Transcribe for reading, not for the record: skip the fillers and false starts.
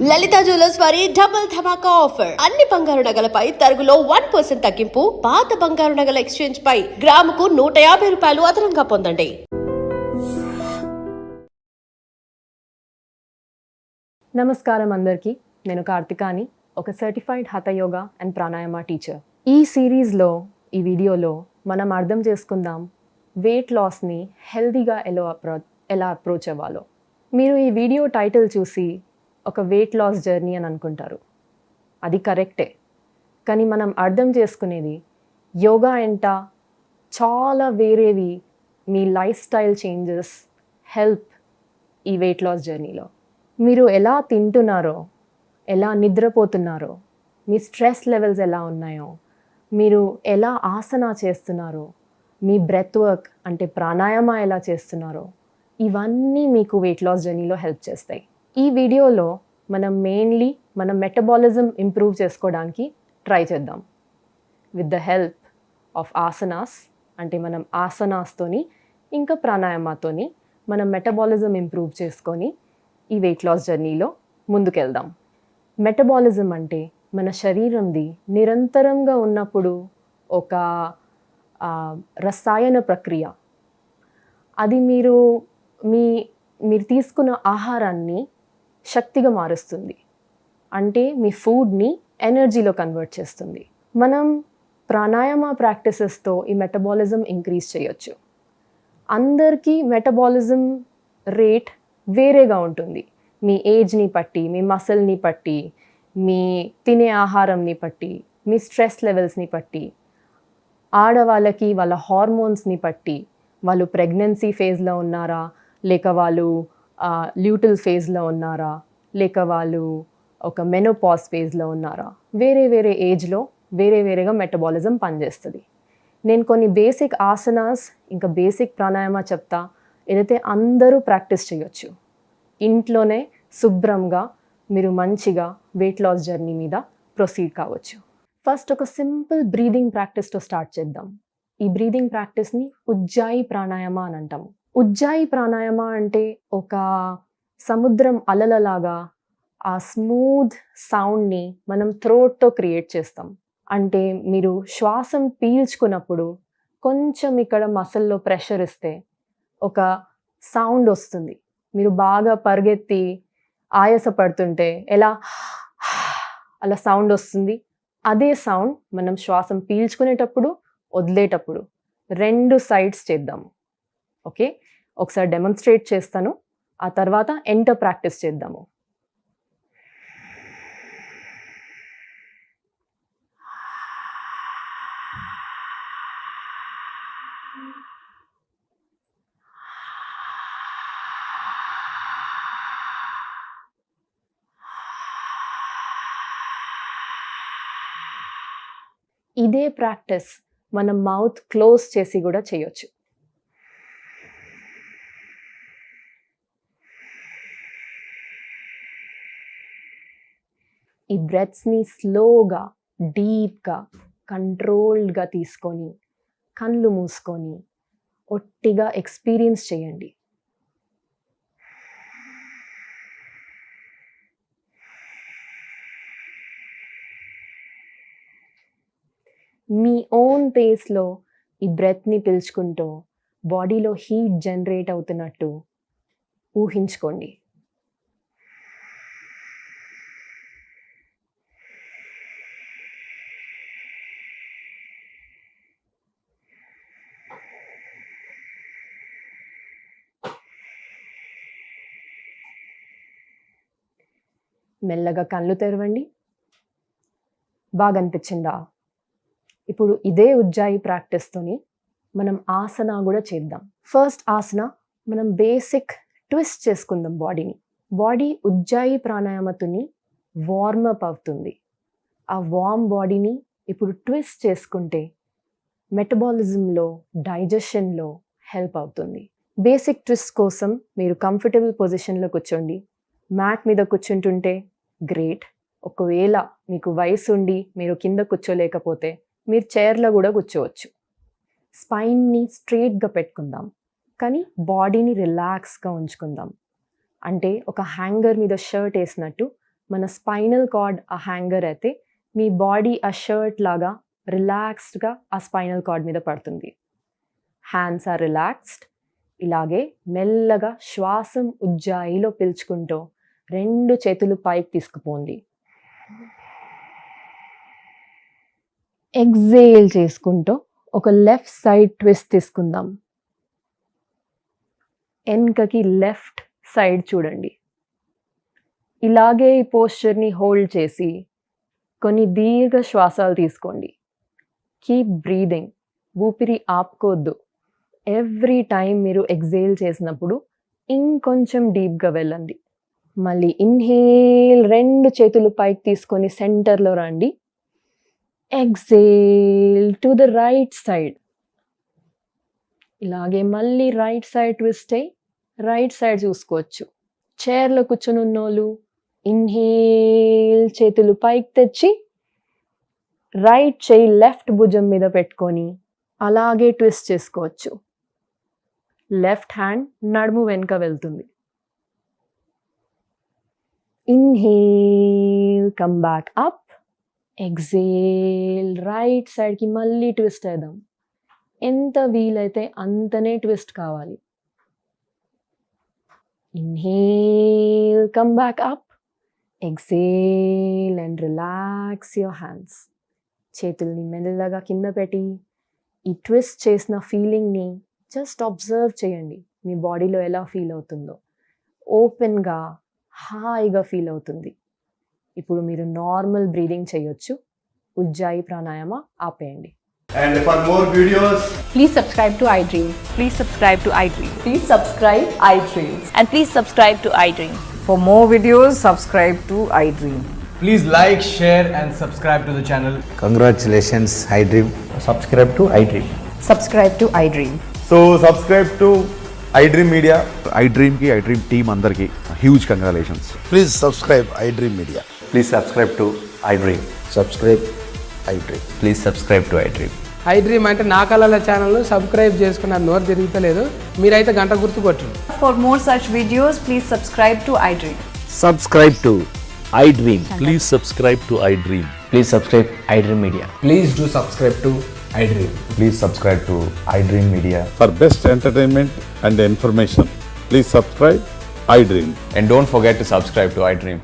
లలిత jewellers వారి double ధమాకా offer. అన్ని బంగారు నగలపై తరుగులో 1% తగ్గింపు. పాత బంగారు నగల ఎక్స్చేంజ్ పై గ్రాముకు 150 రూపాయలు అదనంగా పొందండి. నమస్కారం అందరికీ. నేను కార్తికాని, ఒక certified hatha yoga and pranayama teacher. ఈ సిరీస్లో, ఈ వీడియోలో మనం అర్థం చేసుకుందాం వెయిట్ లాస్ని హెల్తీగా ఎలా అప్రోచ్ అవ్వాలో. మీరు ఈ వీడియో టైటిల్ చూసి ఒక వెయిట్ లాస్ జర్నీ అని అనుకుంటారు. అది కరెక్టే, కానీ మనం అర్థం చేసుకునేది యోగా ఎంట చాలా వేరేవి మీ లైఫ్ స్టైల్ చేంజెస్ హెల్ప్ ఈ వెయిట్ లాస్ జర్నీలో. మీరు ఎలా తింటున్నారో, ఎలా నిద్రపోతున్నారో, మీ స్ట్రెస్ లెవెల్స్ ఎలా ఉన్నాయో, మీరు ఎలా ఆసనా చేస్తున్నారో, మీ బ్రెత్ వర్క్ అంటే ప్రాణాయామ ఎలా చేస్తున్నారో, ఇవన్నీ మీకు వెయిట్ లాస్ జర్నీలో హెల్ప్ చేస్తాయి. ఈ వీడియోలో మనం మెయిన్లీ మన మెటబాలిజం ఇంప్రూవ్ చేసుకోవడానికి ట్రై చేద్దాం with the help of asanas. అంటే మనం ఆసనాస్తోని ఇంకా ప్రాణాయామతోని మనం మెటబాలిజం ఇంప్రూవ్ చేసుకొని ఈ వెయిట్ లాస్ జర్నీలో ముందుకెళ్దాం. మెటబాలిజం అంటే మన శరీరంది నిరంతరంగా ఉన్నప్పుడు ఒక రసాయన ప్రక్రియ. అది మీరు తీసుకున్న ఆహారాన్ని శక్తిగా మారుస్తుంది. అంటే మీ ఫుడ్ని ఎనర్జీలో కన్వర్ట్ చేస్తుంది. మనం ప్రాణాయామ ప్రాక్టీసెస్తో ఈ మెటబాలిజం ఇంక్రీజ్ చేయొచ్చు. అందరికీ మెటబాలిజం రేట్ వేరేగా ఉంటుంది. మీ ఏజ్ని బట్టి, మీ మసిల్ని బట్టి, మీ తినే ఆహారంని బట్టి, మీ స్ట్రెస్ లెవెల్స్ని బట్టి, ఆడవాళ్ళకి వాళ్ళ హార్మోన్స్ని బట్టి, వాళ్ళు ప్రెగ్నెన్సీ ఫేజ్లో ఉన్నారా, లేక వాళ్ళు ల్యూటల్ ఫేజ్లో ఉన్నారా, లేక వాళ్ళు ఒక మెనోపాజ్ ఫేజ్లో ఉన్నారా, వేరే వేరే ఏజ్లో వేరేగా మెటబాలిజం పనిచేస్తుంది. నేను కొన్ని బేసిక్ ఆసనాస్ ఇంకా బేసిక్ ప్రాణాయామ చెప్తా, ఏదైతే అందరూ ప్రాక్టీస్ చేయొచ్చు. ఇంట్లోనే శుభ్రంగా మీరు మంచిగా వెయిట్ లాస్ జర్నీ మీద ప్రొసీడ్ కావచ్చు. ఫస్ట్ ఒక సింపుల్ బ్రీదింగ్ ప్రాక్టీస్తో స్టార్ట్ చేద్దాం. ఈ బ్రీదింగ్ ప్రాక్టీస్ని ఉజ్జాయి ప్రాణాయామ అని అంటాము. ఉజ్జాయి ప్రాణాయామ అంటే ఒక సముద్రం అలలలాగా ఆ స్మూత్ సౌండ్ని మనం థ్రోట్తో క్రియేట్ చేస్తాం. అంటే మీరు శ్వాసం పీల్చుకున్నప్పుడు కొంచెం ఇక్కడ మసల్లో ప్రెషర్ ఇస్తే ఒక సౌండ్ వస్తుంది. మీరు బాగా పరిగెత్తి ఆయాసపడుతుంటే ఎలా అలా సౌండ్ వస్తుంది. అదే సౌండ్ మనం శ్వాసం పీల్చుకునేటప్పుడు, వదిలేటప్పుడు 2 సైడ్స్ చేద్దాము. ఓకే, ఒకసారి డెమాన్స్ట్రేట్ చేస్తాను, ఆ తర్వాత ఎంటర్ ప్రాక్టీస్ చేద్దాము. ఇదే ప్రాక్టీస్ మనం మౌత్ క్లోజ్ చేసి కూడా చేయొచ్చు. ఈ బ్రెత్స్ని స్లోగా, డీప్గా, కంట్రోల్డ్గా తీసుకొని కళ్ళు మూసుకొని ఒట్టిగా ఎక్స్పీరియన్స్ చేయండి. మీ ఓన్ పేస్లో ఈ బ్రెత్ని పీల్చుకుంటూ బాడీలో హీట్ జనరేట్ అవుతున్నట్టు ఊహించుకోండి. మెల్లగా కళ్ళు తెరవండి. బాగా అనిపించిందా? ఇప్పుడు ఇదే ఉజ్జాయి ప్రాక్టీస్తోని మనం ఆసన కూడా చేద్దాం. ఫస్ట్ ఆసన మనం బేసిక్ ట్విస్ట్ చేసుకుందాం బాడీని. బాడీ ఉజ్జాయి ప్రాణాయామతోని వార్మప్ అవుతుంది. ఆ వార్మ్ బాడీని ఇప్పుడు ట్విస్ట్ చేసుకుంటే మెటబాలిజంలో, డైజెషన్లో హెల్ప్ అవుతుంది. బేసిక్ ట్విస్ట్ కోసం మీరు కంఫర్టబుల్ పొజిషన్లో కూర్చోండి. మ్యాట్ మీద కూర్చుంటుంటే గ్రేట్. ఒకవేళ మీకు వయసు ఉండి మీరు కింద కూర్చోలేకపోతే మీరు చైర్లో కూడా కూర్చోవచ్చు. స్పైన్ని స్ట్రైట్గా పెట్టుకుందాం, కానీ బాడీని రిలాక్స్గా ఉంచుకుందాం. అంటే ఒక హ్యాంగర్ మీద షర్ట్ వేసినట్టు మన స్పైనల్ కార్డ్ ఆ హ్యాంగర్ అయితే మీ బాడీ ఆ షర్ట్ లాగా రిలాక్స్డ్గా ఆ స్పైనల్ కార్డ్ మీద పడుతుంది. Hands are relaxed. ఇలాగే మెల్లగా శ్వాసం ఉజ్జాయిలో పీల్చుకుంటూ 2 చేతులు పైకి తీసుకుపోండి. ఎగ్జేల్ చేసుకుంటూ ఒక లెఫ్ట్ సైడ్ ట్విస్ట్ తీసుకుందాం. వెనకకి లెఫ్ట్ సైడ్ చూడండి. ఇలాగే ఈ పోస్చర్ని హోల్డ్ చేసి కొన్ని దీర్ఘ శ్వాసాలు తీసుకోండి. Keep breathing. ఊపిరి ఆపుకోవద్దు. ఎవ్రీ టైం మీరు ఎగ్జేల్ చేసినప్పుడు ఇంకొంచెం డీప్గా వెళ్ళండి. మళ్ళీ ఇన్హేల్, 2 చేతులు పైకి తీసుకొని సెంటర్లో రండి. Exhale to the right side. ఇలాగే మళ్ళీ రైట్ సైడ్ ట్విస్ట్ అయ్యి రైట్ సైడ్ చూసుకోవచ్చు. చైర్లో కూర్చొని ఉన్నోళ్ళు ఇన్హేల్, చేతులు పైకి తెచ్చి రైట్ చేయి లెఫ్ట్ భుజం మీద పెట్టుకొని అలాగే ట్విస్ట్ చేసుకోవచ్చు. లెఫ్ట్ హ్యాండ్ నడుము వెనుక వెళ్తుంది. Inhale, come back up. Exhale, right సైడ్కి మళ్ళీ ట్విస్ట్ వేద్దాం. ఎంత వీలైతే అంతనే ట్విస్ట్ కావాలి. Inhale, come back up. Exhale and relax your hands. చేతుల్ని మెల్లగా కింద పెట్టి ఈ ట్విస్ట్ చేసిన ఫీలింగ్ని జస్ట్ అబ్జర్వ్ చేయండి. మీ బాడీలో ఎలా ఫీల్ అవుతుందో. ఓపెన్గా హాయిగా ఫీల్ అవుతుంది. ఇప్పుడు మీరు నార్మల్ బ్రీదింగ్ చేయొచ్చు. ఉజ్జాయి ప్రాణాయామ ఆపేయండి. And for more videos, Please subscribe to iDream. Please subscribe to iDream. Please subscribe iDream. And please subscribe to iDream. For more videos, subscribe to iDream. please like, share and subscribe to the channel. Congratulations, iDream. Subscribe to iDream. Subscribe to iDream. So subscribe to iDream Media. iDream ki iDream team అందరికి huge congratulations. Please subscribe iDream Media. Please subscribe to iDream. Subscribe iDream. Please subscribe to iDream. iDream అంటే నా కళల channel subscribe చేసుకున్న నోరు తిరుగుతలేదు. మీరైతే గంట గుర్తు కొట్టండి. For more such videos, please subscribe to iDream. Subscribe to iDream. Please subscribe to iDream. Please subscribe iDream Media. Please do subscribe to iDream. Please subscribe to iDream Media. For best entertainment and information, please subscribe iDream. And don't forget to subscribe to iDream.